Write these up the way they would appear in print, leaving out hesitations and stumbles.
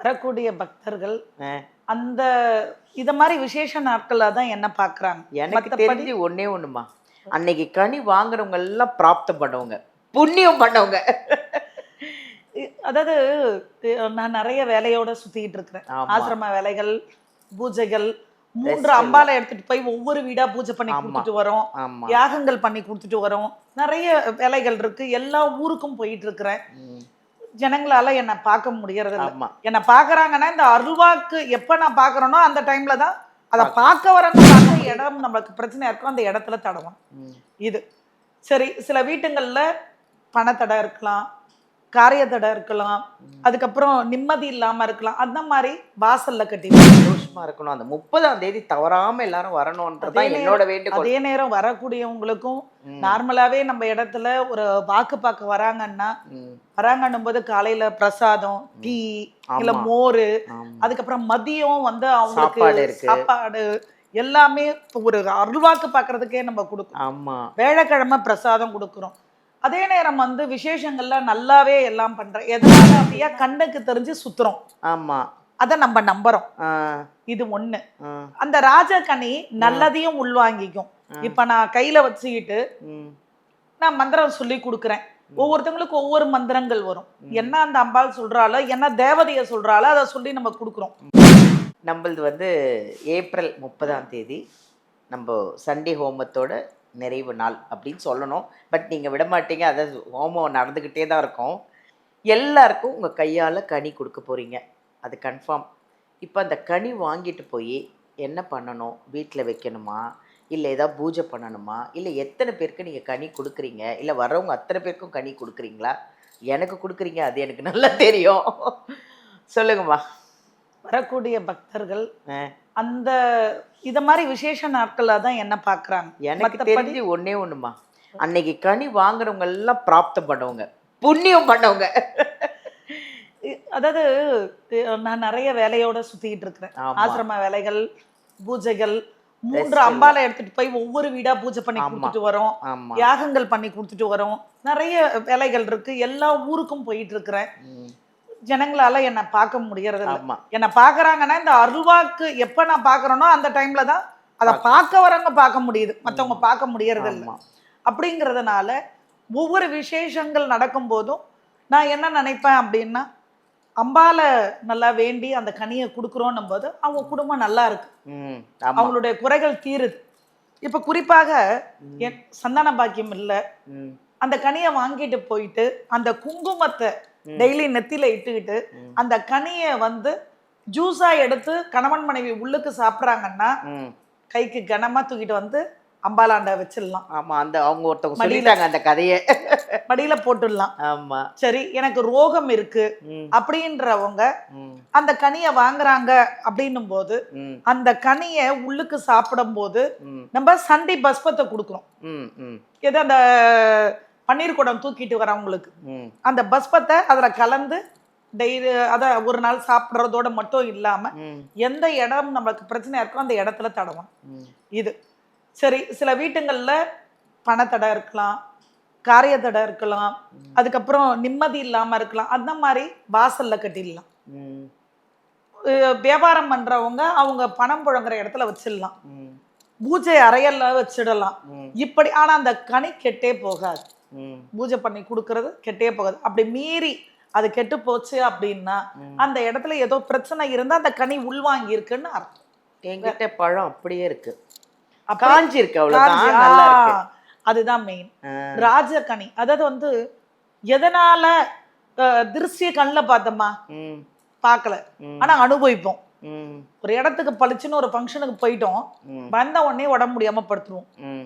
வரக்கூடிய பக்தர்கள் ஆ. அந்த இத மாதிரி விசேஷ நாட்கள்ல தான் என்ன பார்க்குறாங்க. எனக்கு மத்தபடி தெரிஞ்சு ஒண்ணே ஒண்ணுமா, அன்னைக்கு கனி வாங்குறவங்க எல்லாம் பிராப்தம் பண்ணவங்க, புண்ணியம் பண்ணவங்க. அதாவது நான் நிறைய வேலையோட சுத்திட்டு இருக்கிறேன். ஆமா. ஆசிரம வேலைகள், பூஜைகள், 3 Rest இல்ல. அம்பாலை எடுத்துட்டு போய் ஒவ்வொரு வீடா பூஜை பண்ணி ஆமா. கொடுத்துட்டு வரோம். ஆமா. யாகங்கள் பண்ணி கொடுத்துட்டு வரோம். நிறைய வேலைகள் இருக்கு. எல்லா ஊருக்கும் போயிட்டு இருக்கிறேன். ம். ஜனங்களால என்ன பார்க்க முடியறது இல்ல. ஆமா. என்ன பார்க்கறாங்கன்னா இந்த அருள்வாக்கு எப்ப நான் பார்க்கறேனோ அந்த டைம்ல தான் அதை பார்க்க வரவங்க பார்க்க இடம் நமக்கு பிரச்சனையா இருக்கும், அந்த இடத்துல தடவும். ம். இது சரி. சில வீட்டுங்கள்ல பணத்தடை இருக்கலாம், காரிய தடை இருக்கலாம், அதுக்கப்புறம் நிம்மதி இல்லாம இருக்கலாம். அந்த மாதிரி வாசல்ல கட்டி சந்தோஷமா இருக்கணும். அந்த 30ஆம் தேதி தவறாம எல்லாரும் வரணும்ன்றதான் என்னோட வேண்டுகோள். அதே நேரம் வரக்கூடியவங்களுக்கும் நார்மலாவே நம்ம இடத்துல ஒரு வாக்கு பார்க்க வராங்கன்னா ம். வராங்கன்னும் போது காலையில பிரசாதம், டீ, இல்ல ஆமா. மோரு, ஆமா. அதுக்கப்புறம் மதியம் வந்து சாப்பாடு அவங்களுக்கு இருக்கு. சாப்பாடு எல்லாமே ஒரு அருள்வாக்கு பார்க்கறதுக்கே நம்ம கொடுக்கணும். ஆமா. வேலைக்கிழமை பிரசாதம் கொடுக்குறோம். அதே நேரம் வந்து விசேஷங்கள்ல நல்லாவே எல்லாம் பண்றோம். எதனால அப்படியா கண்ணுக்கு தெரிஞ்சு சுத்துறோம். ஆமா. அத நம்ம நம்புறோம். ஆ. இது ஒண்ணு. ஆ. அந்த ராஜகனி நல்லதையும் உள்வாங்கிக்கும். இப்ப நான் கையில வச்சுக்கிட்டு ம். நான் மந்திரம் சொல்லி கொடுக்குறேன். ஒவ்வொருத்தவங்களுக்கு ஒவ்வொரு மந்திரங்கள் வரும். என்ன அந்த அம்பாள் சொல்றாளோ, என்ன தேவதைய சொல்றாளோ அதை சொல்லி நம்ம கொடுக்குறோம். நம்மளது வந்து ஏப்ரல் 30ஆம் தேதி நம்ம சண்டே ஹோமத்தோட நிறைவு நாள் அப்படின்னு சொல்லணும். பட் நீங்கள் விட மாட்டீங்க. அதாவது ஹோமம் நடந்துக்கிட்டே தான் இருக்கும். எல்லாருக்கும் உங்கள் கையால் கனி கொடுக்க போகிறீங்க, அது கன்ஃபார்ம். இப்போ அந்த கனி வாங்கிட்டு போய் என்ன பண்ணணும்? வீட்டில் வைக்கணுமா, இல்லை ஏதாவது பூஜை பண்ணணுமா, இல்லை எத்தனை பேருக்கு நீங்கள் கனி கொடுக்குறீங்க, இல்லை வர்றவங்க அத்தனை பேருக்கும் கனி கொடுக்குறீங்களா? எனக்கு கொடுக்குறீங்க, அது எனக்கு நல்லா தெரியும். சொல்லுங்கம்மா. வரக்கூடிய பக்தர்கள் ஆ. அந்த இத மாதிரி விசேஷ நாட்கள்ல தான் என்ன பார்க்கறாங்க. எனக்கு மத்தபடி தெரிஞ்சு ஒண்ணே ஒண்ணுமா, அன்னைக்கு கனி வாங்குறவங்க எல்லாம் பிராப்தம் பண்ணவங்க, புண்ணியம் பண்ணவங்க. அதாவது நான் நிறைய வேலையோட சுத்திட்டு இருக்கிறேன். ஆமா. ஆசிரம வேலைகள், பூஜைகள், 3 Rest இல்ல. அம்பாலை எடுத்துட்டு போய் ஒவ்வொரு வீடா பூஜை பண்ணி ஆமா. கொடுத்துட்டு வரோம். ஆமா. யாகங்கள் பண்ணி கொடுத்துட்டு வரோம். நிறைய வேலைகள் இருக்கு. எல்லா ஊருக்கும் போயிட்டு இருக்கிறேன். ம். ஜனங்களால என்ன பார்க்க முடியறது இல்ல. ஆமா. என்ன பார்க்கறாங்கன்னா இந்த அருள்வாக்கு எப்ப நான் பார்க்கறேனோ அந்த டைம்ல தான் அதை பார்க்க வரவங்க பார்க்க முடியுது, மத்தவங்க பார்க்க முடியறது இல்ல. ஆமா. அப்படிங்கிறதுனால ஒவ்வொரு விசேஷங்கள் நடக்கும் போதும் நான் என்ன நினைப்பேன் அப்படின்னா, அம்பால நல்லா வேண்டி அந்த கனியை கொடுக்குறோன்னும் போது அவங்க குடும்பம் நல்லா இருக்கு, ம். ஆமா. அவங்களுடைய குறைகள் தீருது. இப்ப குறிப்பாக என் சந்தான பாக்கியம் இல்ல, ம். அந்த கனியை வாங்கிட்டு போயிட்டு அந்த குங்குமத்தை டெய்லி நெத்தியில இட்டுக்கிட்டு அந்த கனியை வந்து ஜூஸா எடுத்து கணவன் மனைவி உள்ளுக்கு சாப்பிட்றாங்கன்னா ம். கைக்கு கனமா தூக்கிட்டு வந்து அம்பாலாண்ட வச்சிடலாம். ஆமா. அந்த அவங்க ஒருத்தவங்க சொல்லிட்டாங்க அந்த கதையை. மடியில போட்டுடலாம். ஆமா. சரி, எனக்கு ரோகம் இருக்கு ம். அப்படின்றவங்க ம். அந்த கனியை வாங்குறாங்க அப்படின்னும் போது ம். அந்த கனியை உள்ளுக்கு சாப்பிடும் போது ம். நம்ம சண்டி பஸ்பத்தை கொடுக்குறோம். ம். ம். எது அந்த பன்னீர் குடம் தூக்கிட்டு வரவங்களுக்கு ம். அந்த பஸ்பத்தை அதுல கலந்து டெய்லி அதை ஒரு நாள் சாப்பிட்றதோட மட்டும் இல்லாம ம். எந்த இடம் நமக்கு பிரச்சனையா இருக்கோ அந்த இடத்துல தடவும். ம். இது சரி. சில வீட்டுங்கள்ல பணத்தடை இருக்கலாம், காரிய தடை இருக்கலாம், அதுக்கப்புறம் நிம்மதி இல்லாம இருக்கலாம். அந்த மாதிரி வாசல்ல கட்டிடலாம். ம். வியாபாரம் பண்றவங்க அவங்க பணம் புழங்குற இடத்துல வச்சிடலாம். ம். பூஜை அறையல்ல வச்சிடலாம். ம். இப்படி ஆனா அந்த கனி கெட்டே போகாது. ம். பூஜை பண்ணி கொடுக்கறது கெட்டே போகாது. அப்படி மீறி அது கெட்டு போச்சு அப்படின்னா அந்த இடத்துல ஏதோ பிரச்சனை இருந்தா அந்த கனி உள்வாங்கி இருக்குன்னு அர்த்தம். என்கிட்ட பழம் அப்படியே இருக்கு, அப்படி காஞ்சி இருக்கு, அவ்வளவுதான். காஞ்சி, நல்லா இருக்கு. அதுதான் மெயின். ஆ. ராஜகனி அதாவது வந்து எதனால திருஷ்ய கண்ணில் பார்த்தோமா, ம். பார்க்கல, ம். ஆனா அனுபவிப்போம். ம். ஒரு இடத்துக்கு பளிச்சுன்னு ஒரு ஃபங்க்ஷனுக்கு போயிட்டோம், ம். வந்த உடனே உடம்பு முடியாம படுத்துருவோம். ம்.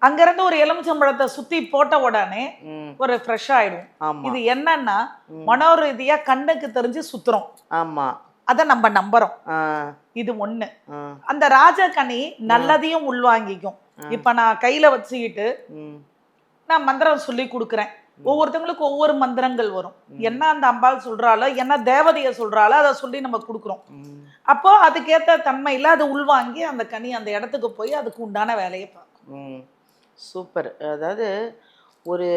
அங்கிருந்து ஒரு எலுமிச்சம்பழத்தை சுத்தி போட்ட உடனே ம். ஒரு ஃப்ரெஷ் ஆயிடும். ஆமா. இது என்னன்னா மனோரீதியா கண்ணுக்கு தெரிஞ்சு சுத்துறோம், ஆமா. அத நம்ம நம்புறோம். ஆ. இது ஒண்ணு. ஆ. அந்த ராஜகனி நல்லதையும் உள்வாங்கிக்கும். இப்ப நான் கையில வச்சுக்கிட்டு ம். நான் மந்திரம் சொல்லி கொடுக்குறேன். ஒவ்வொருத்தவங்களுக்கு ஒவ்வொரு மந்திரங்கள் வரும். என்ன அந்த அம்பாள் சொல்றாளோ, என்ன தேவதைய சொல்றாளோ அதை சொல்லி நம்ம கொடுக்குறோம். ம். அப்போ அதுக்கேற்ற தன்மையில் அது உள்வாங்கி அந்த கனி அந்த இடத்துக்கு போய் அதுக்கு உண்டான வேலையை பார்க்கும். ம். சூப்பர். அதாவது ஒரு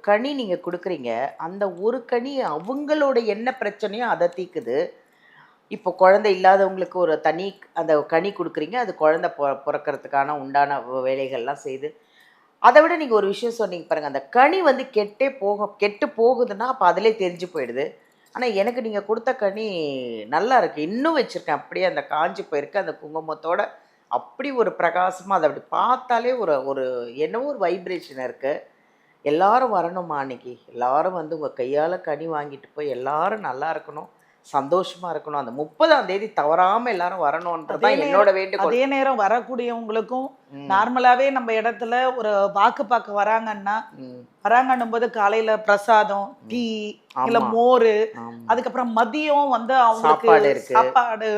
கனி நீங்க குடுக்குறீங்க. அந்த ஒரு கனி அவங்களோட என்ன பிரச்சனையோ அத தீக்குது. இப்போ குழந்தை இல்லாதவங்களுக்கு ஒரு தனி அந்த கனி குடுக்குறீங்க. அது குழந்தை பொறக்கறதுக்கான உண்டான வேலைகள்லாம் செய்து. அத விட நீங்க ஒரு விஷயம் சொன்னீங்க பாருங்க. அந்த கனி வந்து கெட்டு போகுதுன்னா, அப்ப அதிலயே தெரிஞ்சு போயிடுது. ஆனா எனக்கு நீங்க குடுத்த கனி நல்லா இருக்கு. இன்னும் வச்சிருக்கேன். அப்படியே அந்த காஞ்சு போயிருக்கு. அந்த குங்குமத்தோட அப்படி ஒரு பிரகாசமா அத அப்படி பார்த்தாலே ஒரு ஒரு என்னவோ ஒரு வைப்ரேஷன் இருக்கு. எல்லாரும் வரணும்மா அன்னைக்கு. எல்லாரும் வந்து உங்க கையால கனி வாங்கிட்டு போய் எல்லாரும் நல்லா இருக்கணும். சந்தோஷமா இருக்கணும். அந்த 30ஆம் தேதி தவறாம எல்லாரும் வரணும்ன்றது அதே தான் என்னோட நேரம் வேண்டுகோள். அதே நேரம் வரக்கூடியவங்களுக்கும் ம். நார்மலாவே நம்ம இடத்துல ஒரு வாக்கு பார்க்க வராங்கன்னா, ம். வராங்கன்னும்போது காலையில பிரசாதம், ம். டீ, இல்ல ஆமா. மோரு, ஆமா. அதுக்கப்புறம் மதியம் வந்து அவங்களுக்கு சாப்பாடு இருக்கு. சாப்பாடு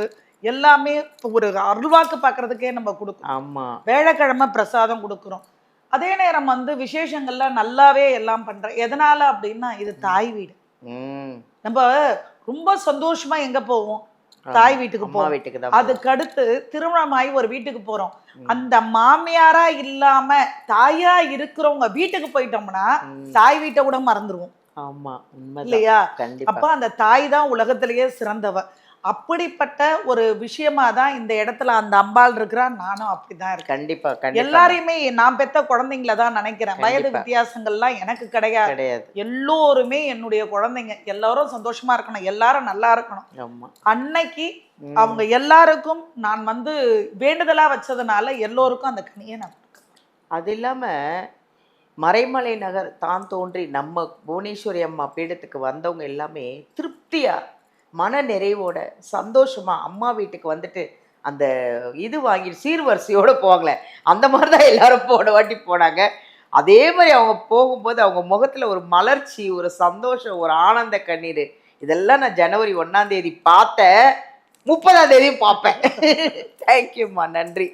எல்லாமே ஒரு அருள்வாக்கு பார்க்கறதுக்கே நம்ம குடுக்குறோம். ஆமா. வியாழக்கிழமை பிரசாதம் குடுக்குறோம். அதே நேரம் வந்து விசேஷங்கள்ல நல்லாவே எல்லாம் பண்றேன். எதனால அப்படின்னா, இது ம். தாய் வீடு. ம். நம்ப ரொம்ப சந்தோஷமா எங்க போவோம்? ஆமா. தாய் வீட்டுக்கு அம்மா போவோம். வீட்டுக்கு தான் போவோம். அதுக்கடுத்து திருமணமாகி ஒரு வீட்டுக்கு போறோம். ம். அந்த மாமியாரா இல்லாம தாயா இருக்கிறவங்க வீட்டுக்கு போயிட்டோம்னா, ம். தாய் வீட்ட கூட மறந்துருவோம். ஆமா. உண்மைதான். இல்லையா? கண்டிப்பா. அப்ப அந்த தாய் தான் உலகத்திலேயே சிறந்தவ. அப்படிப்பட்ட ஒரு விஷயமா தான் இந்த இடத்துல அந்த அம்பாள் இருக்கிறா. நானும் அப்படிதான் இருக்கேன். கண்டிப்பா, கண்டிப்பாங்க. எல்லாரையுமே நான் பெத்த குழந்தைங்கள தான் நினைக்கிறேன். வயது கண்டிப்பா. வித்தியாசங்கள்லாம் எனக்கு கிடையாது. கிடையாது. எல்லோருமே என்னுடைய குழந்தைங்க. எல்லாரும் சந்தோஷமா இருக்கணும். எல்லாரும் நல்லா இருக்கணும். ஆமா. அன்னைக்கு ம். அவங்க எல்லாருக்கும் நான் வந்து வேண்டுதலா வச்சதுனால எல்லோருக்கும் அந்த கனியை நான் கொடுக்கிறேன். அது இல்லாம மறைமலை நகர் தான் தோன்றி நம்ம புவனேஸ்வரி அம்மா பீடத்துக்கு வந்தவங்க எல்லாமே திருப்தியா, மன நிறைவோட, சந்தோஷமா அம்மா வீட்டுக்கு வந்துட்டு அந்த இது வாங்கி சீர்வரிசையோட போவாங்களே, அந்த மாரி தான் எல்லாரும் போன வாட்டி போனாங்க. அதே மாரி அவங்க போகும்போது அவங்க முகத்துல ஒரு மலர்ச்சி, ஒரு சந்தோஷம், ஒரு ஆனந்த கண்ணீரு. இதெல்லாம் நான் ஜனவரி 1ஆம் தேதி பார்த்தேன். 30ஆம் தேதியும் பார்ப்பேன். தேங்க்யூம்மா. நன்றி.